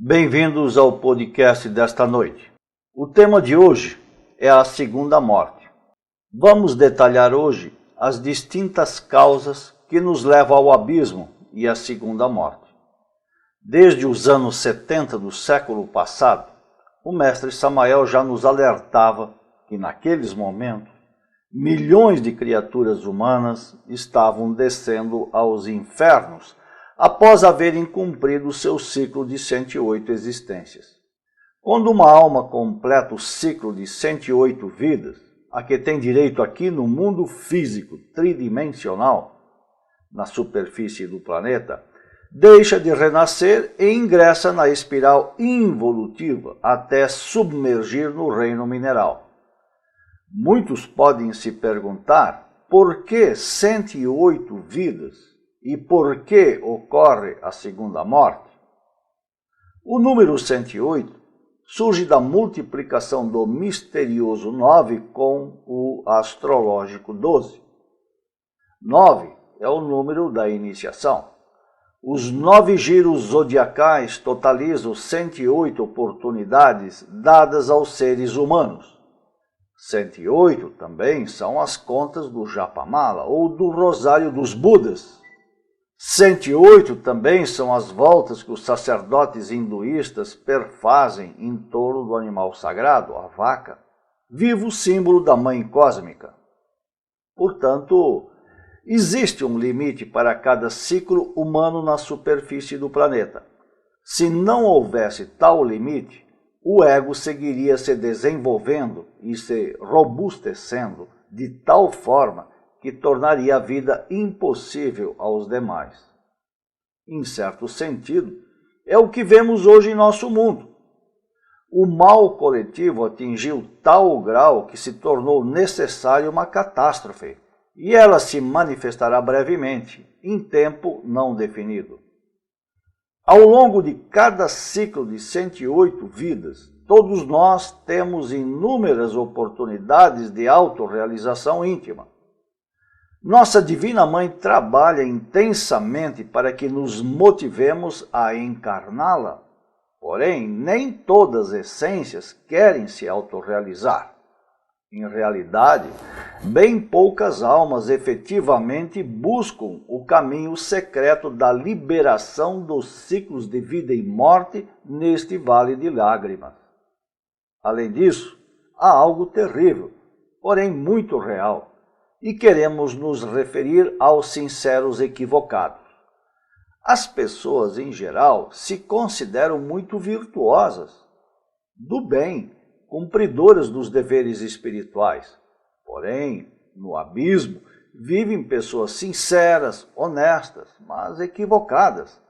Bem-vindos ao podcast desta noite. O tema de hoje é a segunda morte. Vamos detalhar hoje as distintas causas que nos levam ao abismo e à segunda morte. Desde os anos 70 do século passado, o mestre Samael já nos alertava que naqueles momentos, milhões de criaturas humanas estavam descendo aos infernos após haverem cumprido o seu ciclo de 108 existências. Quando uma alma completa o ciclo de 108 vidas, a que tem direito aqui no mundo físico tridimensional, na superfície do planeta, deixa de renascer e ingressa na espiral involutiva até submergir no reino mineral. Muitos podem se perguntar por que 108 vidas e por que ocorre a segunda morte. O número 108 surge da multiplicação do misterioso 9 com o astrológico 12. 9 é o número da iniciação. Os 9 giros zodiacais totalizam 108 oportunidades dadas aos seres humanos. 108 também são as contas do Japamala ou do Rosário dos Budas. 108 também são as voltas que os sacerdotes hinduístas perfazem em torno do animal sagrado, a vaca, vivo símbolo da mãe cósmica. Portanto, existe um limite para cada ciclo humano na superfície do planeta. Se não houvesse tal limite, o ego seguiria se desenvolvendo e se robustecendo de tal forma que tornaria a vida impossível aos demais. Em certo sentido, é o que vemos hoje em nosso mundo. O mal coletivo atingiu tal grau que se tornou necessária uma catástrofe, e ela se manifestará brevemente, em tempo não definido. Ao longo de cada ciclo de 108 vidas, todos nós temos inúmeras oportunidades de autorrealização íntima. Nossa Divina Mãe trabalha intensamente para que nos motivemos a encarná-la. Porém, nem todas as essências querem se autorrealizar. Em realidade, bem poucas almas efetivamente buscam o caminho secreto da liberação dos ciclos de vida e morte neste vale de lágrimas. Além disso, há algo terrível, porém muito real, e queremos nos referir aos sinceros equivocados. As pessoas, em geral, se consideram muito virtuosas, do bem, cumpridoras dos deveres espirituais. Porém, no abismo, vivem pessoas sinceras, honestas, mas equivocadas.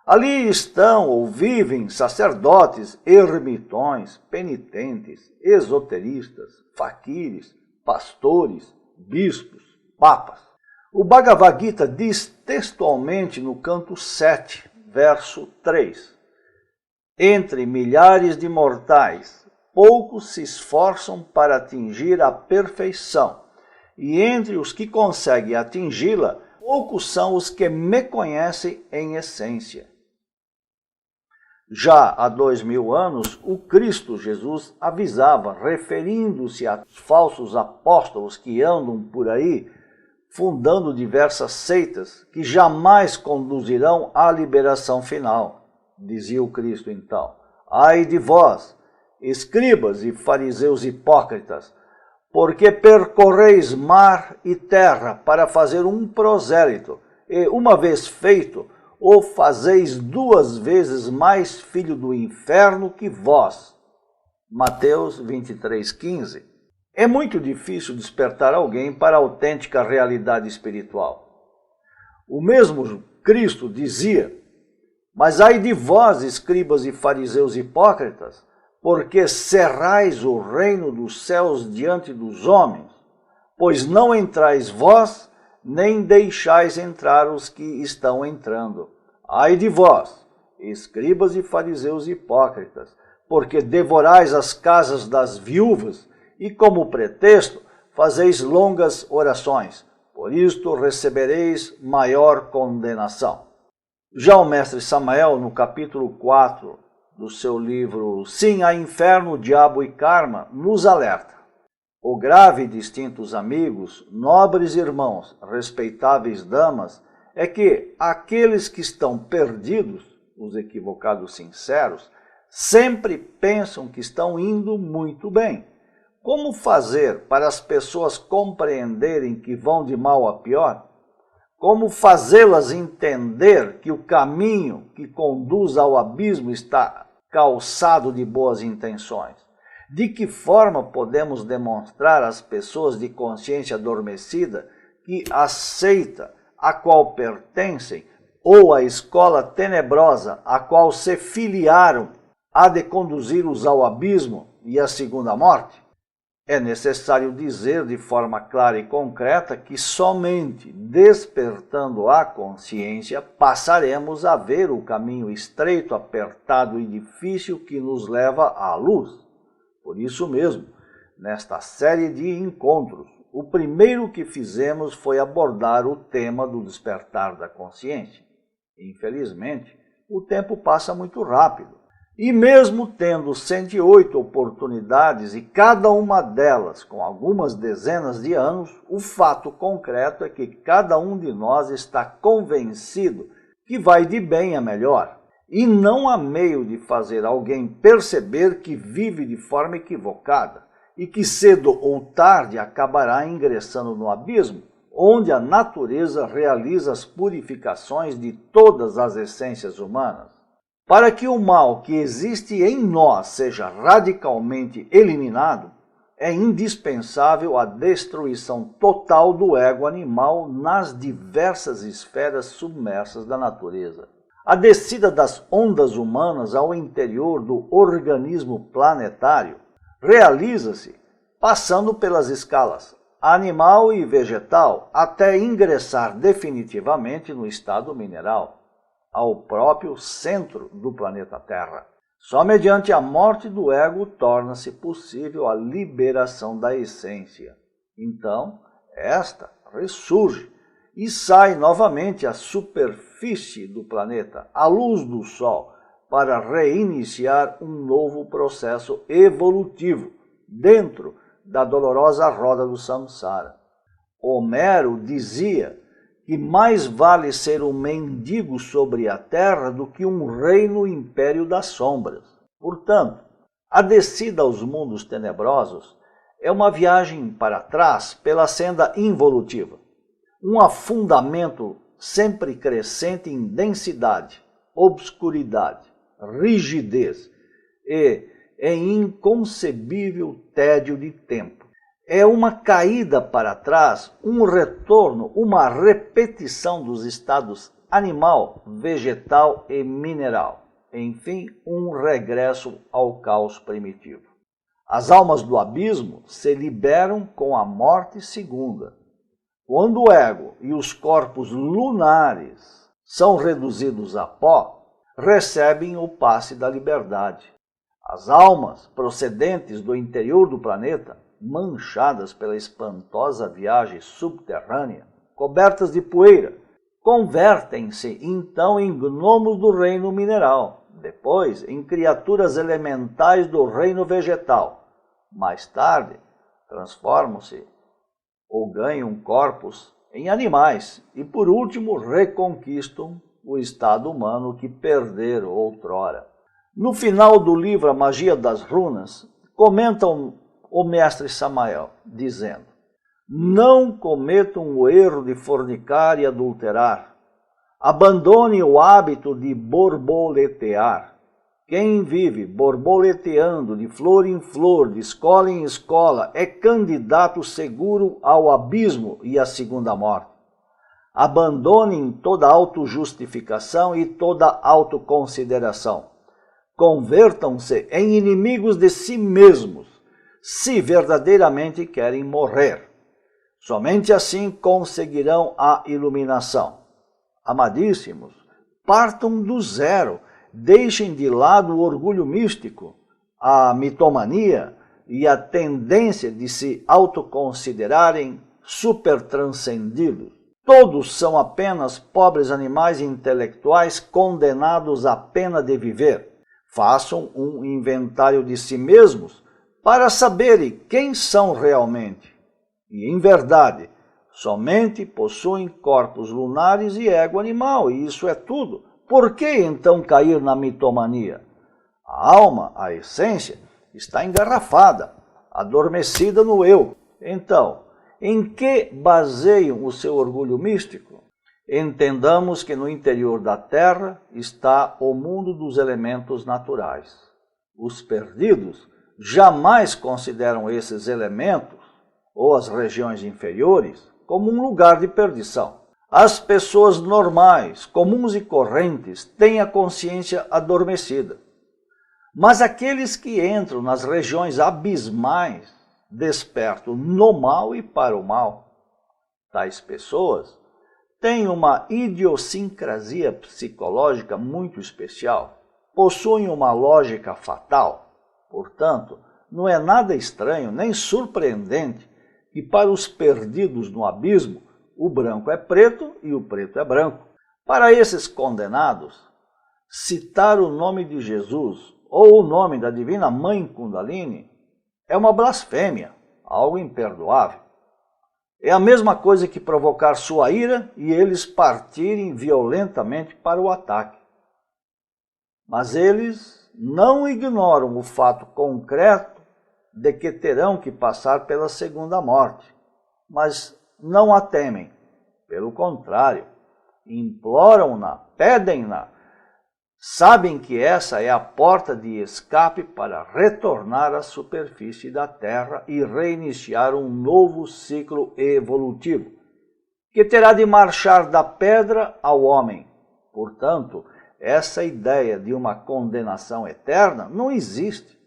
Ali estão ou vivem sacerdotes, ermitões, penitentes, esoteristas, faquires, pastores, bispos, papas. O Bhagavad Gita diz textualmente no canto 7, verso 3: entre milhares de mortais, poucos se esforçam para atingir a perfeição, e entre os que conseguem atingi-la, poucos são os que me conhecem em essência. Já há 2000 anos, o Cristo Jesus avisava, referindo-se a falsos apóstolos que andam por aí, fundando diversas seitas que jamais conduzirão à liberação final. Dizia o Cristo então: ai de vós, escribas e fariseus hipócritas, porque percorreis mar e terra para fazer um prosélito, e uma vez feito, ou fazeis 2 vezes mais filho do inferno que vós. Mateus 23:15. É muito difícil despertar alguém para a autêntica realidade espiritual. O mesmo Cristo dizia: mas ai de vós, escribas e fariseus hipócritas, porque cerrais o reino dos céus diante dos homens, pois não entrais vós, nem deixais entrar os que estão entrando. Ai de vós, escribas e fariseus hipócritas, porque devorais as casas das viúvas e, como pretexto, fazeis longas orações. Por isto recebereis maior condenação. Já o mestre Samael, no capítulo 4, do seu livro Sim a Inferno, Diabo e Karma, nos alerta. O grave, distintos amigos, nobres irmãos, respeitáveis damas, é que aqueles que estão perdidos, os equivocados sinceros, sempre pensam que estão indo muito bem. Como fazer para as pessoas compreenderem que vão de mal a pior? Como fazê-las entender que o caminho que conduz ao abismo está calçado de boas intenções? De que forma podemos demonstrar às pessoas de consciência adormecida que a seita a qual pertencem ou a escola tenebrosa a qual se filiaram há de conduzi-los ao abismo e à segunda morte? É necessário dizer de forma clara e concreta que somente despertando a consciência passaremos a ver o caminho estreito, apertado e difícil que nos leva à luz. Por isso mesmo, nesta série de encontros, o primeiro que fizemos foi abordar o tema do despertar da consciência. Infelizmente, o tempo passa muito rápido. E mesmo tendo 108 oportunidades e cada uma delas com algumas dezenas de anos, o fato concreto é que cada um de nós está convencido que vai de bem a melhor. E não há meio de fazer alguém perceber que vive de forma equivocada e que cedo ou tarde acabará ingressando no abismo, onde a natureza realiza as purificações de todas as essências humanas. Para que o mal que existe em nós seja radicalmente eliminado, é indispensável a destruição total do ego animal nas diversas esferas submersas da natureza. A descida das ondas humanas ao interior do organismo planetário realiza-se passando pelas escalas animal e vegetal até ingressar definitivamente no estado mineral, ao próprio centro do planeta Terra. Só mediante a morte do ego torna-se possível a liberação da essência. Então, esta ressurge e sai novamente à superfície do planeta, à luz do Sol, para reiniciar um novo processo evolutivo dentro da dolorosa roda do samsara. Homero dizia que mais vale ser um mendigo sobre a terra do que um rei no império das sombras. Portanto, a descida aos mundos tenebrosos é uma viagem para trás pela senda involutiva, um afundamento sempre crescente em densidade, obscuridade, rigidez e em inconcebível tédio de tempo. É uma caída para trás, um retorno, uma repetição dos estados animal, vegetal e mineral. Enfim, um regresso ao caos primitivo. As almas do abismo se liberam com a morte segunda. Quando o ego e os corpos lunares são reduzidos a pó, recebem o passe da liberdade. As almas procedentes do interior do planeta, manchadas pela espantosa viagem subterrânea, cobertas de poeira, convertem-se então em gnomos do reino mineral, depois em criaturas elementais do reino vegetal. Mais tarde, transformam-se ou ganham corpos em animais e, por último, reconquistam o estado humano que perderam outrora. No final do livro A Magia das Runas, comentam o mestre Samael, dizendo: não cometam o erro de fornicar e adulterar. Abandone o hábito de borboletear. Quem vive borboleteando de flor em flor, de escola em escola, é candidato seguro ao abismo e à segunda morte. Abandonem toda autojustificação e toda autoconsideração. Convertam-se em inimigos de si mesmos, se verdadeiramente querem morrer. Somente assim conseguirão a iluminação. Amadíssimos, partam do zero, deixem de lado o orgulho místico, a mitomania e a tendência de se autoconsiderarem supertranscendidos. Todos são apenas pobres animais intelectuais condenados à pena de viver. Façam um inventário de si mesmos para saberem quem são realmente. E, em verdade, somente possuem corpos lunares e ego animal, e isso é tudo. Por que então cair na mitomania? A alma, a essência, está engarrafada, adormecida no eu. Então, em que baseiam o seu orgulho místico? Entendamos que no interior da Terra está o mundo dos elementos naturais. Os perdidos jamais consideram esses elementos, ou as regiões inferiores, como um lugar de perdição. As pessoas normais, comuns e correntes, têm a consciência adormecida. Mas aqueles que entram nas regiões abismais despertam no mal e para o mal. Tais pessoas têm uma idiosincrasia psicológica muito especial, possuem uma lógica fatal. Portanto, não é nada estranho nem surpreendente que para os perdidos no abismo, o branco é preto e o preto é branco. Para esses condenados, citar o nome de Jesus ou o nome da Divina Mãe Kundalini é uma blasfêmia, algo imperdoável. É a mesma coisa que provocar sua ira e eles partirem violentamente para o ataque. Mas eles não ignoram o fato concreto de que terão que passar pela segunda morte, mas não a temem. Pelo contrário, imploram-na, pedem-na, sabem que essa é a porta de escape para retornar à superfície da Terra e reiniciar um novo ciclo evolutivo, que terá de marchar da pedra ao homem. Portanto, essa ideia de uma condenação eterna não existe.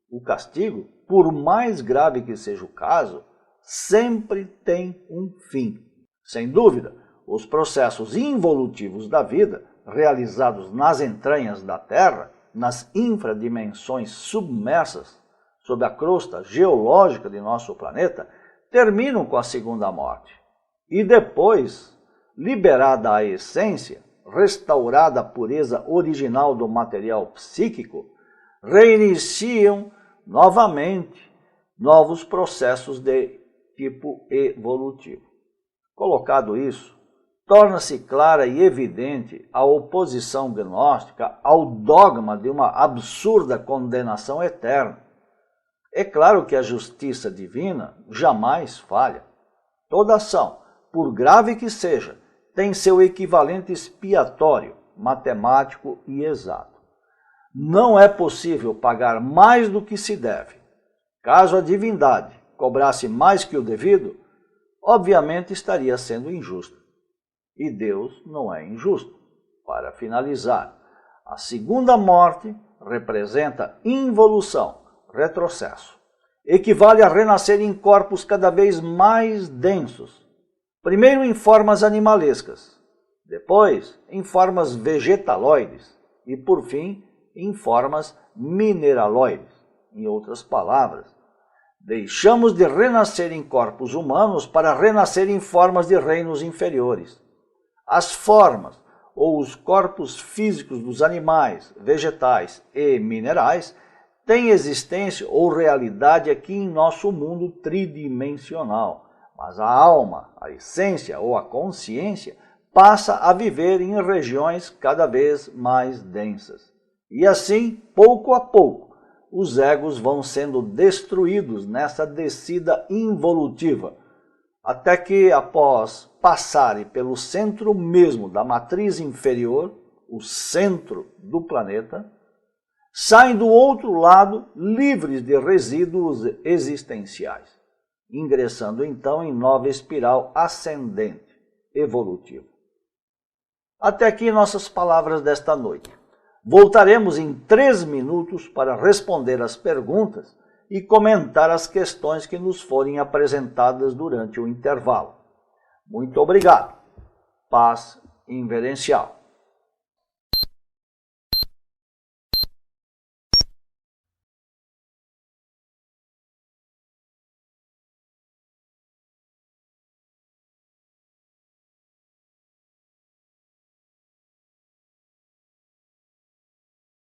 O castigo, por mais grave que seja o caso, sempre tem um fim. Sem dúvida, os processos involutivos da vida, realizados nas entranhas da Terra, nas infradimensões submersas sob a crosta geológica de nosso planeta, terminam com a segunda morte. E depois, liberada a essência, restaurada a pureza original do material psíquico, reiniciam novamente novos processos de tipo evolutivo. Colocado isso, torna-se clara e evidente a oposição gnóstica ao dogma de uma absurda condenação eterna. É claro que a justiça divina jamais falha. Toda ação, por grave que seja, tem seu equivalente expiatório, matemático e exato. Não é possível pagar mais do que se deve. Caso a divindade cobrasse mais que o devido, obviamente estaria sendo injusto. E Deus não é injusto. Para finalizar, a segunda morte representa involução, retrocesso. Equivale a renascer em corpos cada vez mais densos. Primeiro em formas animalescas, depois em formas vegetaloides e, por fim, em formas mineraloides. Em outras palavras, deixamos de renascer em corpos humanos para renascer em formas de reinos inferiores. As formas ou os corpos físicos dos animais, vegetais e minerais têm existência ou realidade aqui em nosso mundo tridimensional, mas a alma, a essência ou a consciência passa a viver em regiões cada vez mais densas. E assim, pouco a pouco, os egos vão sendo destruídos nessa descida involutiva, até que, após passarem pelo centro mesmo da matriz inferior, o centro do planeta, saem do outro lado livres de resíduos existenciais, ingressando então em nova espiral ascendente, evolutiva. Até aqui nossas palavras desta noite. Voltaremos em 3 minutos para responder as perguntas e comentar as questões que nos forem apresentadas durante o intervalo. Muito obrigado. Paz inverencial.